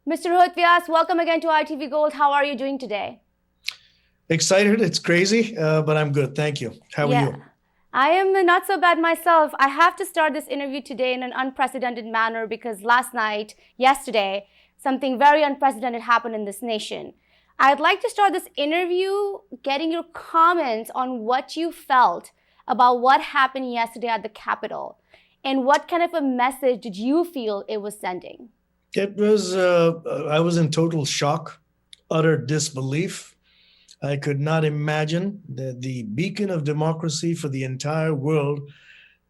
Mr. Rohit Vyas, welcome again to RTV Gold. How are you doing today? Excited. It's crazy, but I'm good. Thank you. How are Yeah, you? I am not so bad myself. I have to start this interview today in an unprecedented manner because yesterday, something very unprecedented happened in this nation. I'd like to start this interview getting your comments on what you felt about what happened yesterday at the Capitol and what kind of a message did you feel it was sending? I was in total shock, utter disbelief. I could not imagine that the beacon of democracy for the entire world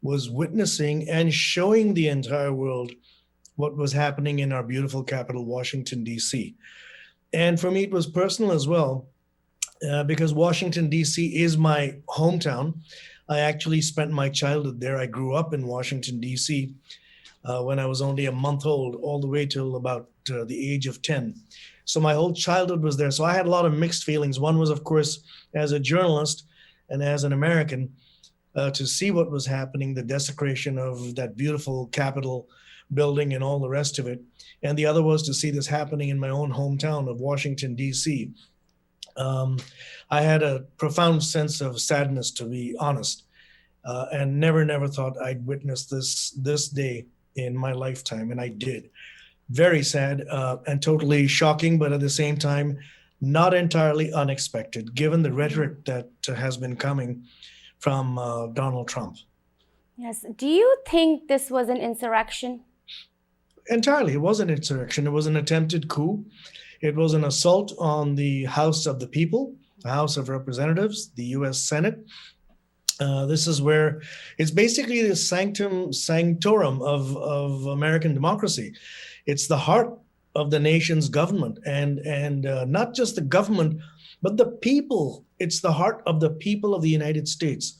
was witnessing and showing the entire world what was happening in our beautiful capital, Washington, D.C. And for me, it was personal as well, because Washington, D.C. is my hometown. I actually spent my childhood there. I grew up in Washington, D.C. When I was only a month old, all the way till about the age of 10. So my whole childhood was there. So I had a lot of mixed feelings. One was, of course, as a journalist and as an American, to see what was happening, the desecration of that beautiful Capitol building and all the rest of it. And the other was to see this happening in my own hometown of Washington, D.C. Um, I had a profound sense of sadness, to be honest, and never thought I'd witness this day in my lifetime, and I did. Very sad and totally shocking, but at the same time, not entirely unexpected, given the rhetoric that has been coming from Donald Trump. Yes. Do you think this was an insurrection? Entirely, it was an insurrection. It was an attempted coup. It was an assault on the House of the People, the House of Representatives, the U.S. Senate. This is where it's basically the sanctum sanctorum of American democracy. It's the heart of the nation's government, and not just the government, but the people. It's the heart of the people of the United States.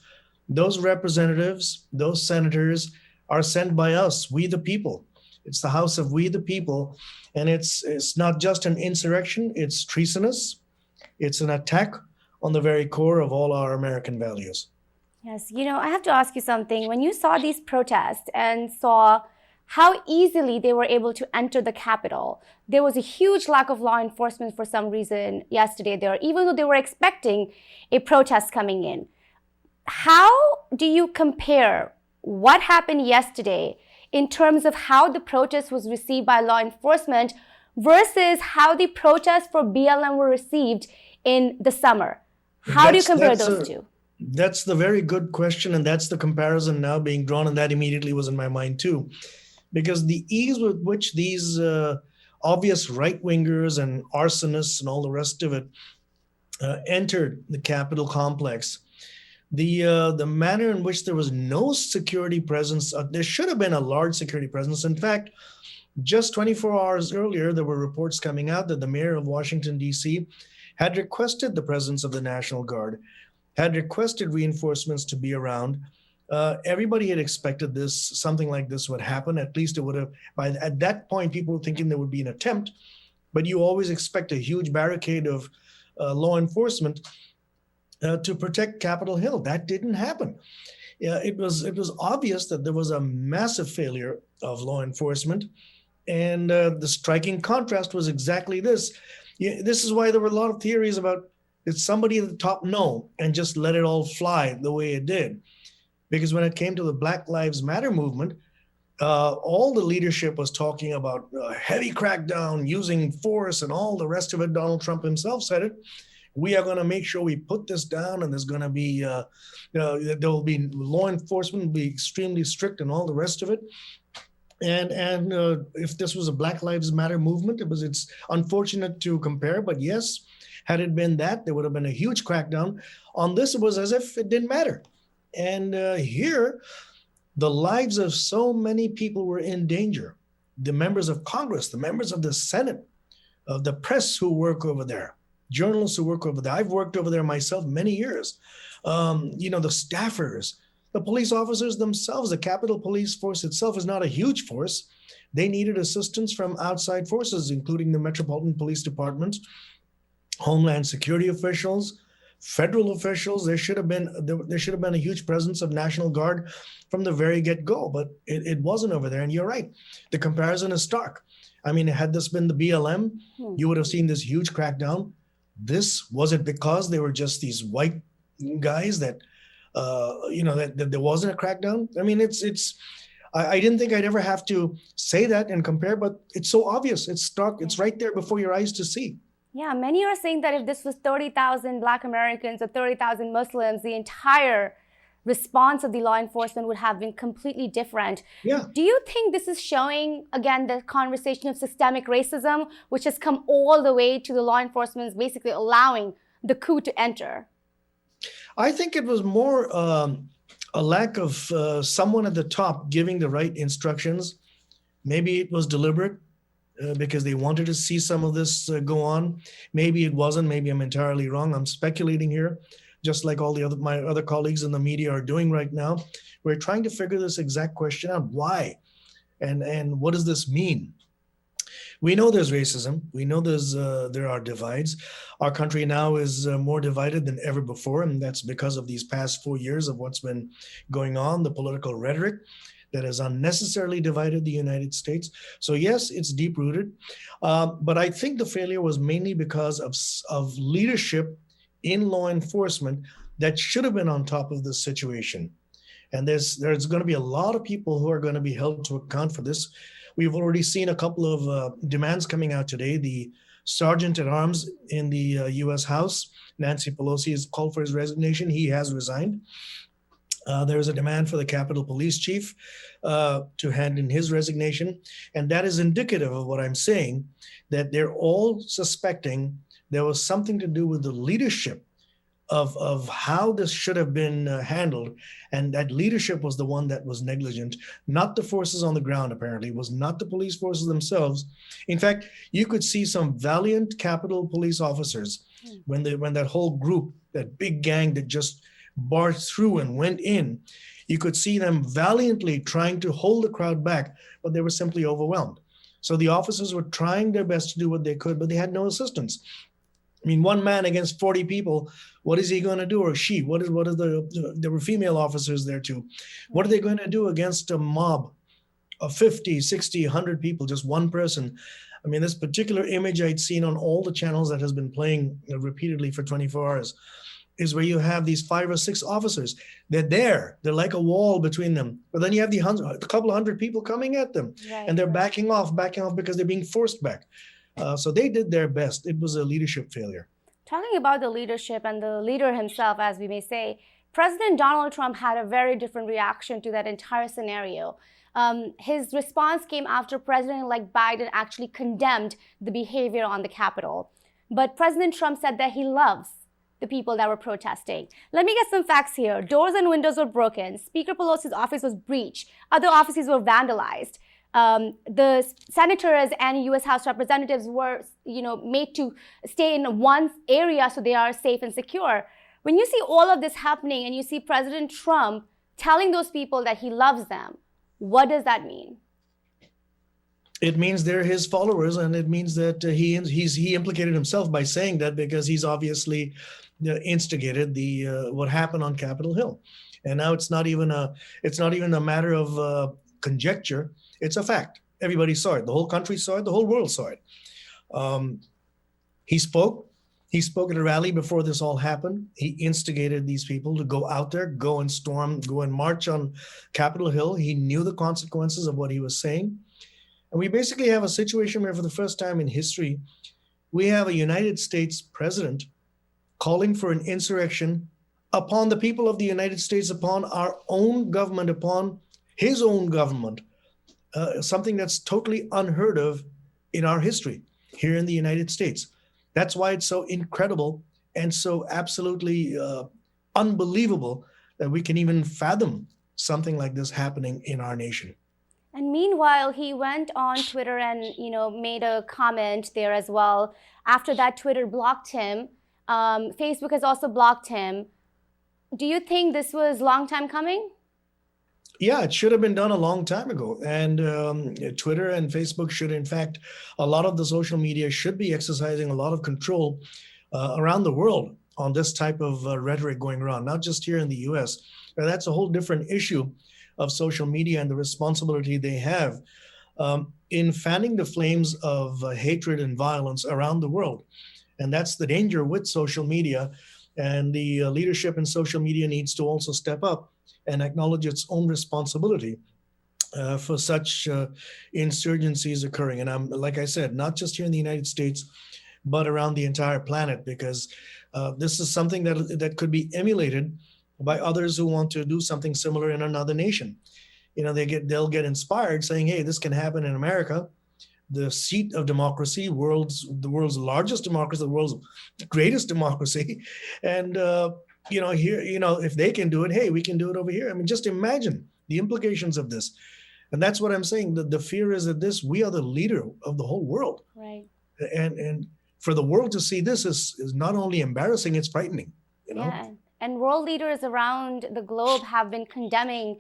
Those representatives, those senators are sent by us, we the people. It's the House of we the people, and it's not just an insurrection. It's treasonous. It's an attack on the very core of all our American values. Yes, I have to ask you something. When you saw these protests and saw how easily they were able to enter the Capitol, there was a huge lack of law enforcement for some reason yesterday there, even though they were expecting a protest coming in. How do you compare what happened yesterday in terms of how the protest was received by law enforcement versus how the protests for BLM were received in the summer? How do you compare those two? That's the very good question, and that's the comparison now being drawn, and that immediately was in my mind too, because the ease with which these obvious right-wingers and arsonists and all the rest of it entered the Capitol complex, the manner in which there was no security presence, there should have been a large security presence. In fact, just 24 hours earlier, there were reports coming out that the mayor of Washington, D.C. had requested the presence of the National Guard, had requested reinforcements to be around. Everybody had expected something like this would happen. At least it would have, at that point, people were thinking there would be an attempt, but you always expect a huge barricade of law enforcement to protect Capitol Hill. That didn't happen. It was obvious that there was a massive failure of law enforcement, and the striking contrast was exactly this. This is why there were a lot of theories about, did somebody at the top know and just let it all fly the way it did? Because when it came to the Black Lives Matter movement, all the leadership was talking about heavy crackdown, using force, and all the rest of it. Donald Trump himself said it. We are going to make sure we put this down, and there's going to be, there will be law enforcement will be extremely strict, and all the rest of it. And if this was a Black Lives Matter movement, it's unfortunate to compare, but yes, had it been that, there would have been a huge crackdown. On this, it was as if it didn't matter. And here, the lives of so many people were in danger. The members of Congress, the members of the Senate, of the press who work over there, journalists who work over there. I've worked over there myself many years. The staffers, the police officers themselves, the Capitol Police Force itself is not a huge force. They needed assistance from outside forces, including the Metropolitan Police Department, Homeland Security officials, federal officials. There should have been a huge presence of National Guard from the very get-go, but it wasn't over there. And you're right, the comparison is stark. I mean, had this been the BLM, Hmm. you would have seen this huge crackdown. This was it because they were just these white guys that, that there wasn't a crackdown. I mean, I didn't think I'd ever have to say that and compare, but it's so obvious. It's stark. It's right there before your eyes to see. Yeah, many are saying that if this was 30,000 Black Americans or 30,000 Muslims, the entire response of the law enforcement would have been completely different. Yeah. Do you think this is showing, again, the conversation of systemic racism, which has come all the way to the law enforcement basically allowing the coup to enter? I think it was more a lack of someone at the top giving the right instructions. Maybe it was deliberate because they wanted to see some of this go on. Maybe it wasn't. Maybe I'm entirely wrong. I'm speculating here, just like all my other colleagues in the media are doing right now. We're trying to figure this exact question out. Why? And what does this mean? We know there's racism. We know there are divides. Our country now is more divided than ever before, and that's because of these past 4 years of what's been going on, the political rhetoric that has unnecessarily divided the United States. So yes, it's deep-rooted, but I think the failure was mainly because of leadership in law enforcement that should have been on top of this situation. And there's going to be a lot of people who are going to be held to account for this. We've already seen a couple of demands coming out today. The sergeant at arms in the U.S. House, Nancy Pelosi, has called for his resignation. He has resigned. There is a demand for the Capitol Police Chief to hand in his resignation. And that is indicative of what I'm saying, that they're all suspecting there was something to do with the leadership of how this should have been handled. And that leadership was the one that was negligent, not the forces on the ground, apparently. It was not the police forces themselves. In fact, you could see some valiant Capitol Police officers when that whole group, that big gang that just barged through and went in, you could see them valiantly trying to hold the crowd back, but they were simply overwhelmed. So the officers were trying their best to do what they could, but they had no assistance. I mean, one man against 40 people, what is he going to do, or she? What is there were female officers there too. What are they going to do against a mob of 50, 60, 100 people, just one person? I mean, this particular image I'd seen on all the channels that has been playing repeatedly for 24 hours is where you have these 5 or 6 officers. They're like a wall between them. But then you have a couple of hundred people coming at them, and they're backing off because they're being forced back. So they did their best. It was a leadership failure. Talking about the leadership and the leader himself, as we may say, President Donald Trump had a very different reaction to that entire scenario. His response came after President-elect Biden actually condemned the behavior on the Capitol. But President Trump said that he loves the people that were protesting. Let me get some facts here. Doors and windows were broken. Speaker Pelosi's office was breached. Other offices were vandalized. The senators and U.S. House representatives were, made to stay in one area so they are safe and secure. When you see all of this happening and you see President Trump telling those people that he loves them, what does that mean? It means they're his followers, and it means that he implicated himself by saying that, because he's obviously instigated what happened on Capitol Hill. And now it's not even a matter of conjecture. It's a fact. Everybody saw it. The whole country saw it. The whole world saw it. He spoke. He spoke at a rally before this all happened. He instigated these people to go out there, go and march on Capitol Hill. He knew the consequences of what he was saying. And we basically have a situation where, for the first time in history, we have a United States president calling for an insurrection upon the people of the United States, upon our own government, upon his own government. Something that's totally unheard of in our history here in the United States. That's why it's so incredible and so absolutely unbelievable that we can even fathom something like this happening in our nation. And meanwhile, he went on Twitter and, made a comment there as well. After that, Twitter blocked him. Facebook has also blocked him. Do you think this was a long time coming? Yeah, it should have been done a long time ago. And Twitter and Facebook should, in fact, a lot of the social media should be exercising a lot of control around the world on this type of rhetoric going around, not just here in the US. That's a whole different issue of social media and the responsibility they have. in fanning the flames of hatred and violence around the world. And that's the danger with social media. And the leadership in social media needs to also step up and acknowledge its own responsibility for such insurgencies occurring. And I'm, like I said, not just here in the United States, but around the entire planet, because this is something that could be emulated by others who want to do something similar in another nation. You know, they'll get inspired saying, hey, this can happen in America, the seat of democracy, the world's largest democracy, the world's greatest democracy. And here, if they can do it, hey, we can do it over here. I mean, just imagine the implications of this. And that's what I'm saying. The fear is that we are the leader of the whole world. Right. And for the world to see this is not only embarrassing, it's frightening. Yeah. And world leaders around the globe have been condemning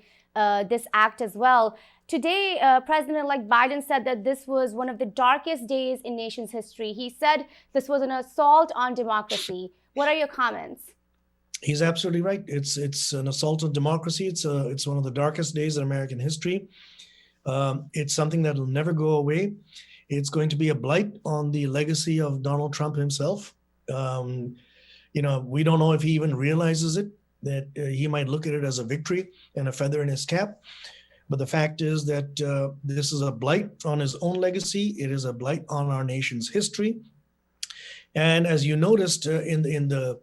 this act as well. Today, President-elect Biden said that this was one of the darkest days in nation's history. He said this was an assault on democracy. What are your comments? He's absolutely right. It's an assault on democracy. It's one of the darkest days in American history. It's something that will never go away. It's going to be a blight on the legacy of Donald Trump himself. We don't know if he even realizes it, that he might look at it as a victory and a feather in his cap. But the fact is that this is a blight on his own legacy. It is a blight on our nation's history. And as you noticed in the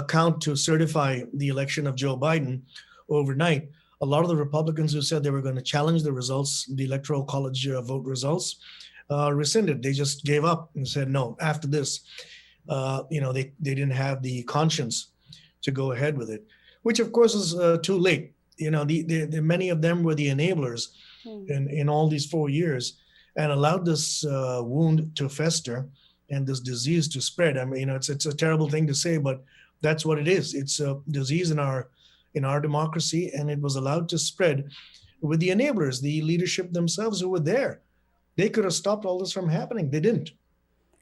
count to certify the election of Joe Biden overnight, a lot of the Republicans who said they were going to challenge the results, the Electoral College vote results, rescinded. They just gave up and said, no, after this, they didn't have the conscience to go ahead with it, which of course is too late. Many of them were the enablers in all these 4 years and allowed this wound to fester and this disease to spread. I mean, it's a terrible thing to say, but that's what it is. It's a disease in our democracy, and it was allowed to spread with the enablers, the leadership themselves who were there. They could have stopped all this from happening. They didn't.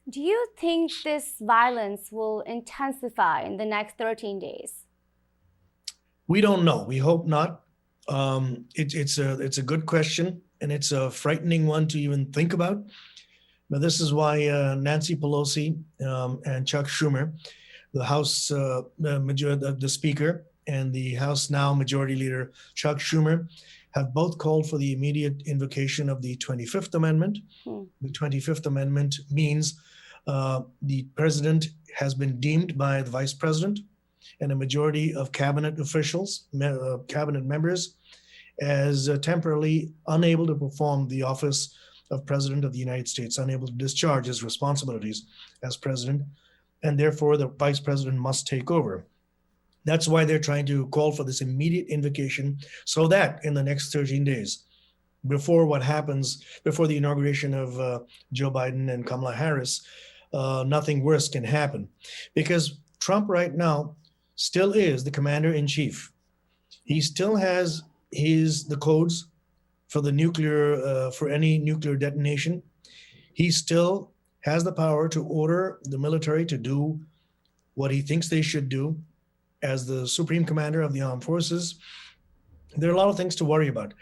Do you think this violence will intensify in the next 13 days? We don't know. We hope not. It's a good question, and it's a frightening one to even think about. But this is why Nancy Pelosi and Chuck Schumer, the House the Speaker, and the House now Majority Leader Chuck Schumer, have both called for the immediate invocation of the 25th Amendment. The 25th Amendment means the president has been deemed by the vice president and a majority of cabinet officials, cabinet members, as temporarily unable to perform the office of President of the United States, unable to discharge his responsibilities as president, and therefore the vice president must take over. That's why they're trying to call for this immediate invocation, so that in the next 13 days, before the inauguration of Joe Biden and Kamala Harris, nothing worse can happen. Because Trump right now still is the commander-in-chief. He still has the codes for the for any nuclear detonation. He still has the power to order the military to do what he thinks they should do as the supreme commander of the armed forces. There are a lot of things to worry about.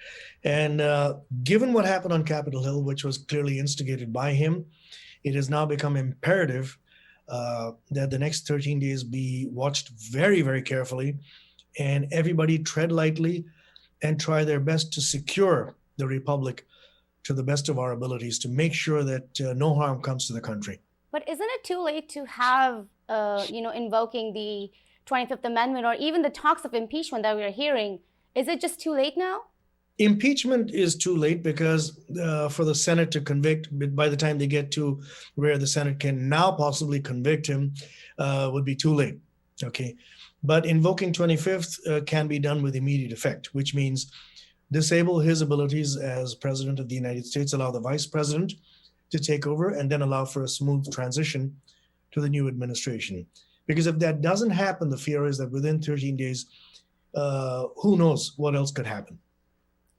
And given what happened on Capitol Hill, which was clearly instigated by him, it has now become imperative that the next 13 days be watched very, very carefully, and everybody tread lightly and try their best to secure the republic to the best of our abilities to make sure that no harm comes to the country. But isn't it too late to have, invoking the 25th Amendment, or even the talks of impeachment that we are hearing? Is it just too late now? Impeachment is too late because for the Senate to convict, by the time they get to where the Senate can now possibly convict him, would be too late. Okay. But invoking 25th can be done with immediate effect, which means disable his abilities as president of the United States, allow the vice president to take over, and then allow for a smooth transition to the new administration. Because if that doesn't happen, the fear is that within 13 days, who knows what else could happen.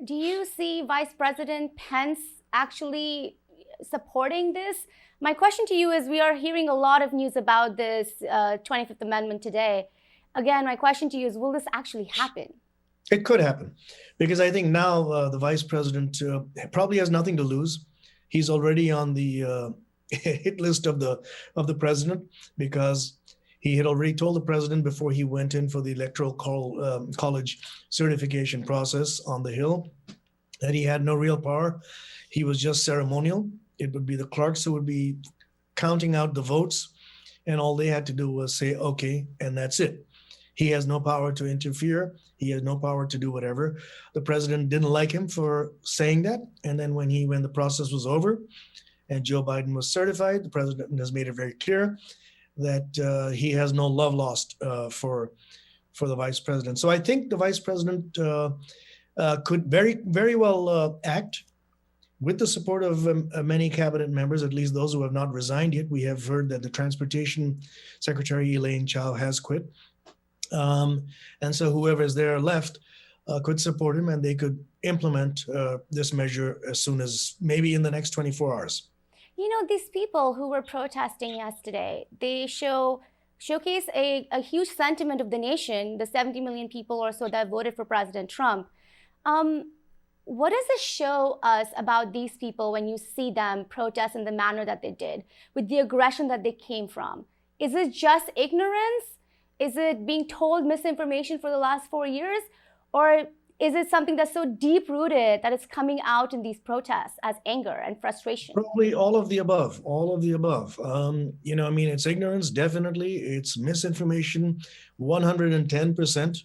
Do you see Vice President Pence actually supporting this? My question to you is, we are hearing a lot of news about this 25th Amendment today. Again, my question to you is, will this actually happen? It could happen, because I think now the vice president probably has nothing to lose. He's already on the hit list of the president, because he had already told the president before he went in for the electoral college certification process on the Hill that he had no real power. He was just ceremonial. It would be the clerks who would be counting out the votes, and all they had to do was say, okay, and that's it. He has no power to interfere. He has no power to do whatever. The president didn't like him for saying that. And then when the process was over and Joe Biden was certified, the president has made it very clear that he has no love lost for the vice president. So I think the vice president could very well act with the support of many cabinet members, at least those who have not resigned yet. We have heard that the transportation secretary, Elaine Chao, has quit. And so whoever is there left could support him, and they could implement this measure as soon as maybe in the next 24 hours. You know, these people who were protesting yesterday, they showcase a huge sentiment of the nation, the 70 million people or so that voted for President Trump. What does it show us about these people when you see them protest in the manner that they did, with the aggression that they came from? Is it just ignorance? Is it being told misinformation for the last 4 years? Or is it something that's so deep-rooted that it's coming out in these protests as anger and frustration? Probably all of the above, all of the above. It's ignorance, definitely. It's misinformation, 110%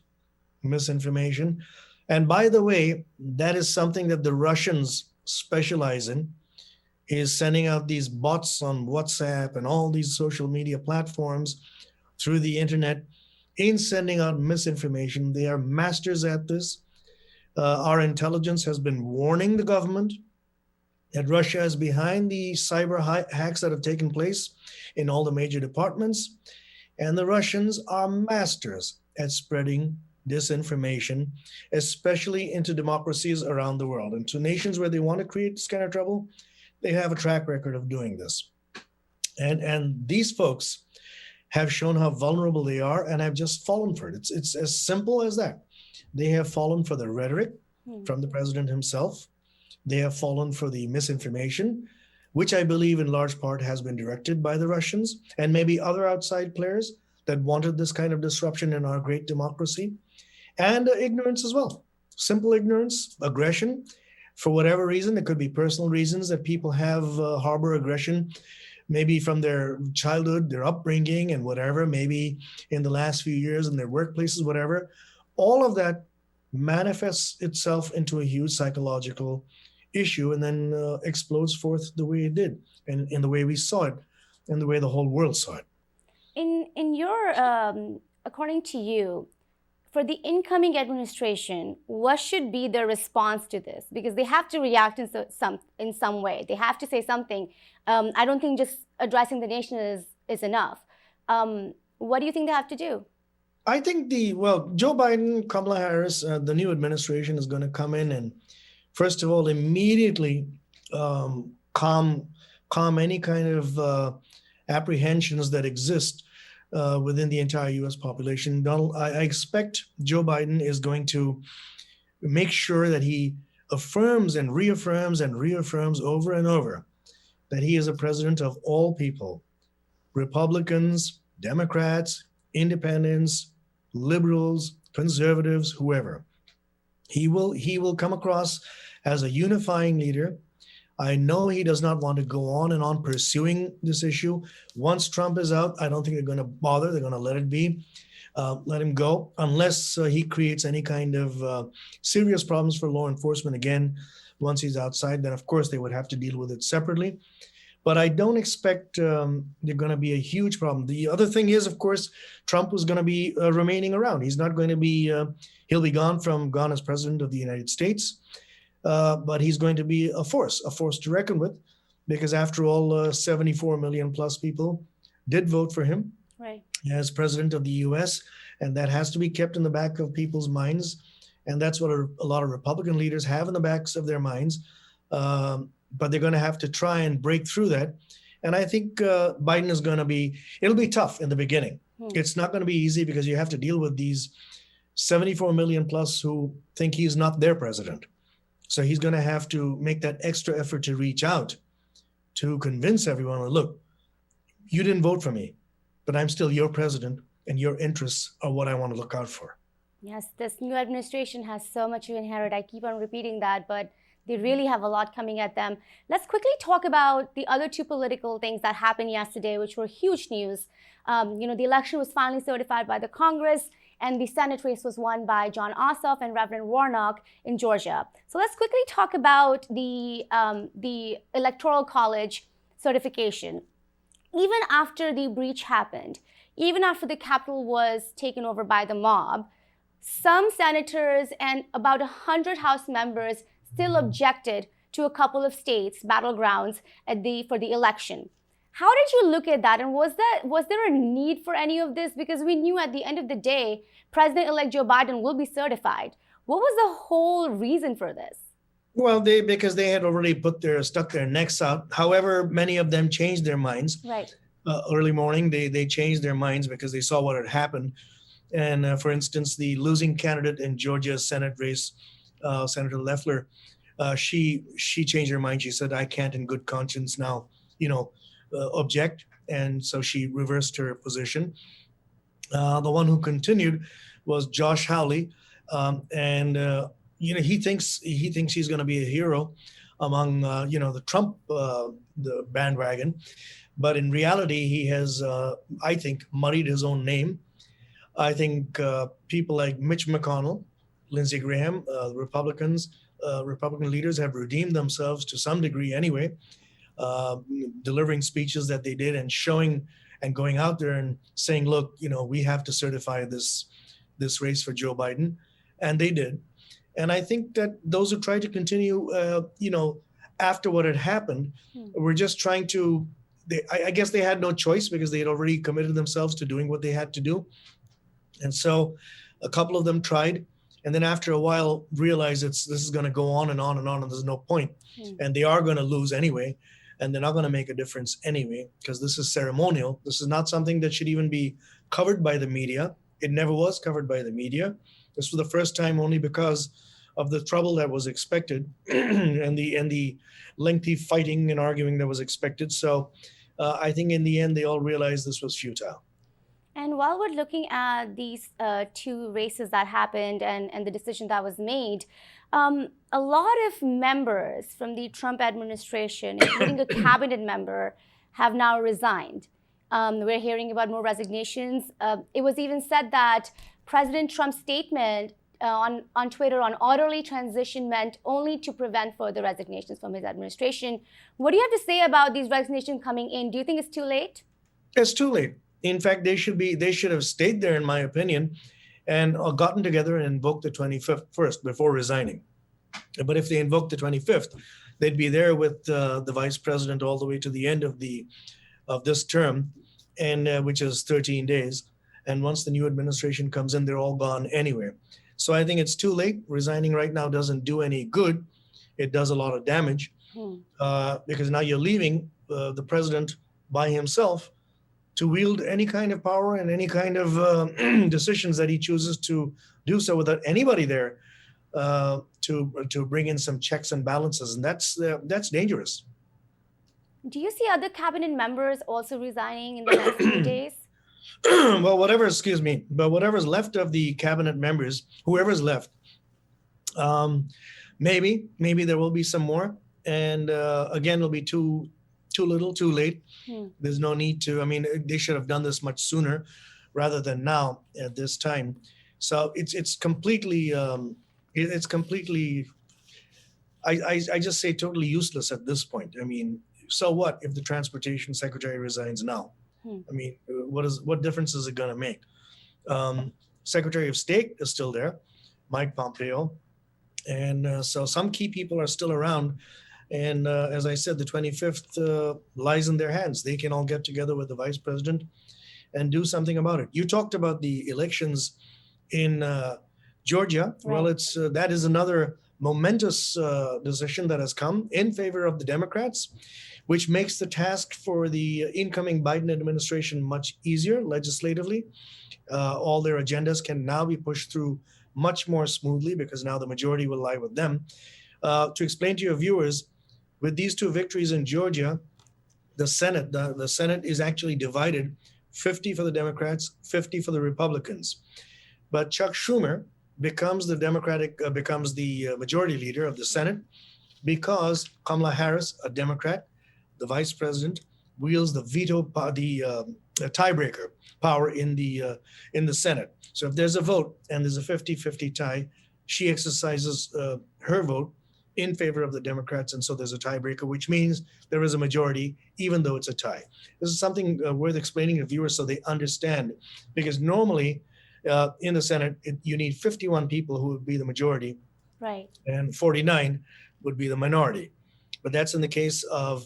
misinformation. And by the way, that is something that the Russians specialize in, is sending out these bots on WhatsApp and all these social media platforms through the internet in sending out misinformation. They are masters at this. Our intelligence has been warning the government that Russia is behind the cyber hacks that have taken place in all the major departments. And the Russians are masters at spreading disinformation, especially into democracies around the world. And to nations where they want to create this kind of trouble, they have a track record of doing this. And these folks have shown how vulnerable they are and have just fallen for it. It's as simple as that. They have fallen for the rhetoric from the president himself. They have fallen for the misinformation, which I believe in large part has been directed by the Russians and maybe other outside players that wanted this kind of disruption in our great democracy. And ignorance as well. Simple ignorance, aggression. For whatever reason, it could be personal reasons that people have harbor aggression, maybe from their childhood, their upbringing and whatever, maybe in the last few years in their workplaces, whatever. All of that manifests itself into a huge psychological issue and then explodes forth the way it did, and in the way we saw it, and the way the whole world saw it. In your, according to you, for the incoming administration, what should be their response to this? Because they have to react in some way. They have to say something. I don't think just addressing the nation is enough. What do you think they have to do? I think Joe Biden, Kamala Harris, the new administration is going to come in and, first of all, immediately calm any kind of apprehensions that exist within the entire U.S. population. I expect Joe Biden is going to make sure that he affirms and reaffirms over and over that he is a president of all people, Republicans, Democrats, independents, liberals, conservatives, whoever. He will come across as a unifying leader. I know he does not want to go on and on pursuing this issue. Once Trump is out, I don't think they're going to bother. They're going to let it be, let him go, unless he creates any kind of serious problems for law enforcement. Again, once he's outside, then of course they would have to deal with it separately. But I don't expect there's going to be a huge problem. The other thing is, of course, Trump was going to be remaining around. He's not going to be, he'll be gone as president of the United States. But he's going to be a force to reckon with, because after all, 74 million plus people did vote for him as president of the U.S., and that has to be kept in the back of people's minds. And that's what a lot of Republican leaders have in the backs of their minds. But they're going to have to try and break through that. And I think Biden is going to it'll be tough in the beginning. It's not going to be easy, because you have to deal with these 74 million plus who think he's not their president. So he's going to have to make that extra effort to reach out to convince everyone, look, you didn't vote for me, but I'm still your president, and your interests are what I want to look out for. Yes, this new administration has so much to inherit. I keep on repeating that, but they really have a lot coming at them. Let's quickly talk about the other two political things that happened yesterday, which were huge news. The election was finally certified by the Congress, and the Senate race was won by John Ossoff and Reverend Warnock in Georgia. So let's quickly talk about the Electoral College certification. Even after the breach happened, even after the Capitol was taken over by the mob, some senators and about 100 House members still objected to a couple of states, battlegrounds, for the election. How did you look at that? And was there a need for any of this? Because we knew at the end of the day, President-elect Joe Biden will be certified. What was the whole reason for this? Well, because they had already stuck their necks out. However, many of them changed their minds. Right. Early morning, they changed their minds because they saw what had happened. And for instance, the losing candidate in Georgia's Senate race, Senator Loeffler, she changed her mind. She said, "I can't, in good conscience, now, object," and so she reversed her position. The one who continued was Josh Hawley, and he thinks he's going to be a hero among the Trump the bandwagon, but in reality he has I think muddied his own name. I think people like Mitch McConnell, Lindsey Graham, Republican leaders have redeemed themselves to some degree anyway, delivering speeches that they did and showing and going out there and saying, look, we have to certify this race for Joe Biden, and they did. And I think that those who tried to continue, after what had happened, were just trying to. I guess they had no choice because they had already committed themselves to doing what they had to do, and so a couple of them tried, and then after a while realized this is going to go on and on and on, and there's no point, and they are going to lose anyway, and they're not going to make a difference anyway because this is ceremonial. This is not something that should even be covered by the media. It never was covered by the media. This was the first time only because of the trouble that was expected and the lengthy fighting and arguing that was expected. So I think in the end, they all realized this was futile. And while we're looking at these two races that happened and the decision that was made, a lot of members from the Trump administration, including a cabinet member, have now resigned. We're hearing about more resignations. It was even said that President Trump's statement on Twitter on orderly transition meant only to prevent further resignations from his administration. What do you have to say about these resignations coming in? Do you think it's too late? It's too late. In fact, they should have stayed there, in my opinion, and gotten together and invoked the 25th first before resigning. But if they invoked the 25th, they'd be there with the vice president all the way to the end of this term, and which is 13 days. And once the new administration comes in, they're all gone anyway. So I think it's too late. Resigning right now doesn't do any good. It does a lot of damage because now you're leaving the president by himself to wield any kind of power and any kind of decisions that he chooses to do so without anybody there to bring in some checks and balances, and that's dangerous. Do you see other cabinet members also resigning in the next few days? Well, whatever's left of the cabinet members, whoever's left, maybe there will be some more, and again, it'll be too little, too late. There's no need to. I mean, they should have done this much sooner, rather than now at this time. So it's completely. I just say totally useless at this point. I mean, so what if the transportation secretary resigns now? I mean, what difference is it going to make? Secretary of State is still there, Mike Pompeo, and so some key people are still around. And as I said, the 25th lies in their hands. They can all get together with the vice president and do something about it. You talked about the elections in Georgia. Right. Well, that is another momentous decision that has come in favor of the Democrats, which makes the task for the incoming Biden administration much easier legislatively. All their agendas can now be pushed through much more smoothly because now the majority will lie with them. To explain to your viewers, with these two victories in Georgia, the Senate. The Senate is actually divided 50 for the Democrats, 50 for the Republicans. But Chuck Schumer becomes the majority leader of the Senate because Kamala Harris, a Democrat, the vice president, wields the tiebreaker power in the Senate. So if there's a vote and there's a 50-50 tie, she exercises her vote in favor of the Democrats, and so there's a tiebreaker, which means there is a majority, even though it's a tie. This is something worth explaining to viewers so they understand, because normally in the Senate, you need 51 people who would be the majority, Right. and 49 would be the minority. But that's in the case of,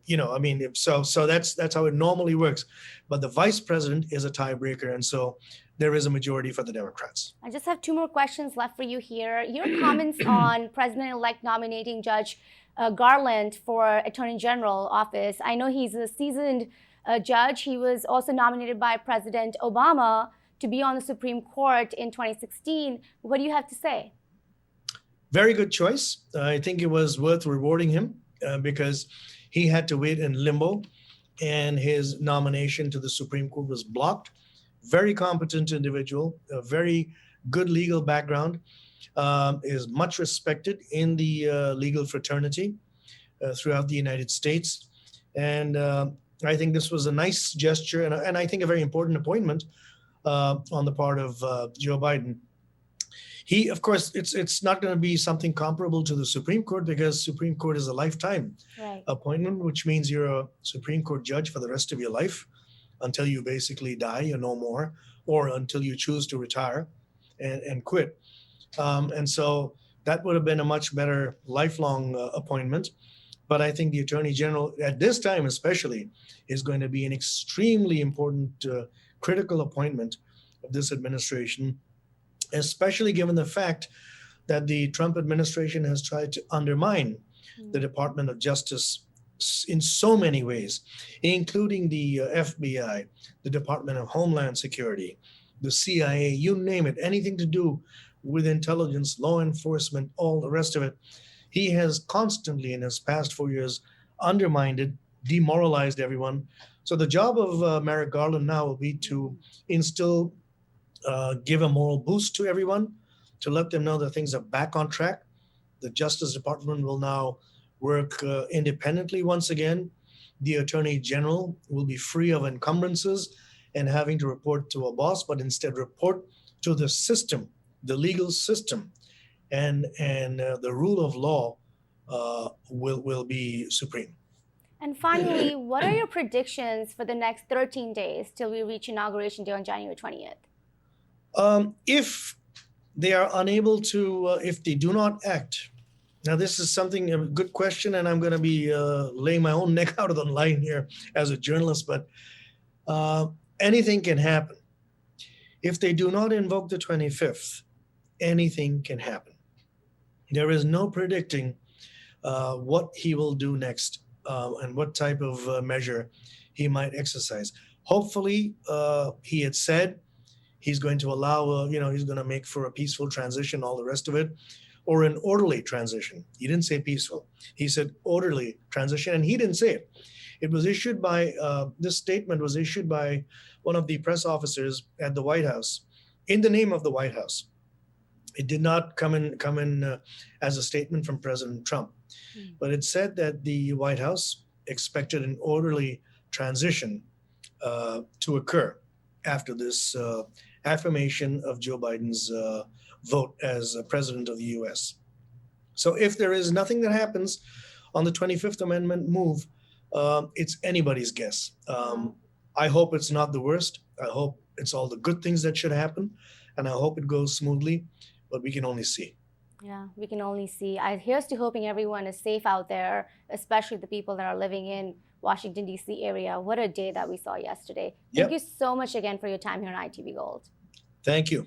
so that's how it normally works. But the vice president is a tiebreaker, and so there is a majority for the Democrats. I just have two more questions left for you here. Your comments on President-elect nominating Judge Garland for Attorney General office. I know he's a seasoned judge. He was also nominated by President Obama to be on the Supreme Court in 2016. What do you have to say? Very good choice. I think it was worth rewarding him because he had to wait in limbo, and his nomination to the Supreme Court was blocked. Very competent individual, a very good legal background, is much respected in the legal fraternity throughout the United States. And I think this was a nice gesture and I think a very important appointment on the part of Joe Biden. He, of course, it's not going to be something comparable to the Supreme Court because Supreme Court is a lifetime appointment, which means you're a Supreme Court judge for the rest of your life until you basically die or no more, or until you choose to retire and quit. And so that would have been a much better lifelong appointment. But I think the Attorney General, at this time especially, is going to be an extremely important, critical appointment of this administration, especially given the fact that the Trump administration has tried to undermine the Department of Justice in so many ways, including the FBI, the Department of Homeland Security, the CIA, you name it, anything to do with intelligence, law enforcement, all the rest of it. He has constantly in his past 4 years undermined it, demoralized everyone. So the job of Merrick Garland now will be to instill, give a moral boost to everyone, to let them know that things are back on track. The Justice Department will now work independently once again. The Attorney General will be free of encumbrances and having to report to a boss, but instead report to the system, the legal system, and the rule of law will be supreme. And finally, what are your predictions for the next 13 days till we reach Inauguration Day on January 20th? If they are unable to, if they do not act, now this is something, a good question, and I'm going to be laying my own neck out of the line here as a journalist, but anything can happen. If they do not invoke the 25th, anything can happen. There is no predicting what he will do next and what type of measure he might exercise. Hopefully, he had said he's going to allow, he's going to make for a peaceful transition, all the rest of it, or an orderly transition. He didn't say peaceful. He said orderly transition, and he didn't say it. It was issued by, this statement was issued by one of the press officers at the White House in the name of the White House. It did not come in as a statement from President Trump, but it said that the White House expected an orderly transition to occur after this affirmation of Joe Biden's vote as president of the U.S. So if there is nothing that happens on the 25th Amendment move, it's anybody's guess. I hope it's not the worst. I hope it's all the good things that should happen, and I hope it goes smoothly, but we can only see. Yeah, we can only see. Here's to hoping everyone is safe out there, especially the people that are living in Washington, D.C. area. What a day that we saw yesterday. Thank you so much again for your time here on ITV Gold. Thank you.